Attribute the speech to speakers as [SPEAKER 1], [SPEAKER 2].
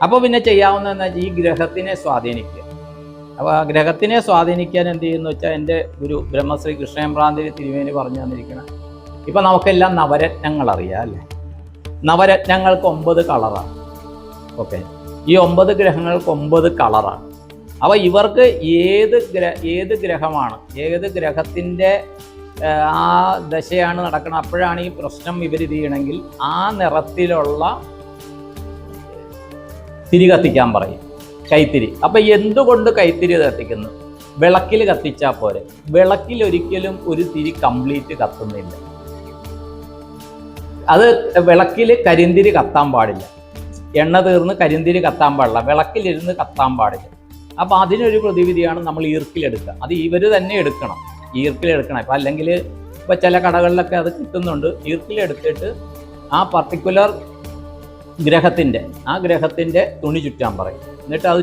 [SPEAKER 1] അപ്പോൾ പിന്നെ ചെയ്യാവുന്നതെന്ന് വെച്ചാൽ ഈ ഗ്രഹത്തിനെ സ്വാധീനിക്കുക. അപ്പോൾ ആ ഗ്രഹത്തിനെ സ്വാധീനിക്കാൻ എന്ത് ചെയ്യുന്നു വെച്ചാൽ എൻ്റെ ഗുരു ബ്രഹ്മശ്രീ കൃഷ്ണയമ്പ്രാന്തിരി തിരുമേനി പറഞ്ഞു തന്നിരിക്കണം. ഇപ്പം നമുക്കെല്ലാം നവരത്നങ്ങൾ അറിയാം അല്ലേ? നവരത്നങ്ങൾക്ക് 9 കളറാണ്. ഓക്കെ, ഈ 9 ഗ്രഹങ്ങൾക്ക് 9 കളറാണ്. അപ്പോൾ ഇവർക്ക് ഏത് ഗ്രഹമാണ്, ഏത് ഗ്രഹത്തിൻ്റെ ആ ദശയാണ് നടക്കുന്നത്, അപ്പോഴാണ് ഈ പ്രശ്നം ഇവർ ചെയ്യണമെങ്കിൽ ആ നിറത്തിലുള്ള തിരി കത്തിക്കാൻ പറയും, കൈത്തിരി. അപ്പം എന്തുകൊണ്ട് കൈത്തിരി കത്തിക്കുന്നു? വിളക്കിൽ കത്തിച്ചാൽ പോരെ. വിളക്കിൽ ഒരിക്കലും ഒരു തിരി കംപ്ലീറ്റ് കത്തുന്നില്ല. അത് വിളക്കിൽ കരിന്തിരി കത്താൻ പാടില്ല, എണ്ണ തീർന്ന് കരിന്തിരി കത്താൻ പാടില്ല, വിളക്കിലിരുന്ന് കത്താൻ പാടില്ല. അപ്പോൾ അതിനൊരു പ്രതിവിധിയാണ് നമ്മൾ ഈർക്കിലെടുക്കുക. അത് ഇവർ തന്നെ എടുക്കണം, ഈർക്കിലെടുക്കണം. ഇപ്പം അല്ലെങ്കിൽ ഇപ്പോൾ ചില കടകളിലൊക്കെ അത് കിട്ടുന്നുണ്ട്. ഈർക്കിലെടുത്തിട്ട് ആ പർട്ടിക്കുലർ ഗ്രഹത്തിൻ്റെ തുണി ചുറ്റാൻ പറയും. എന്നിട്ട് അത്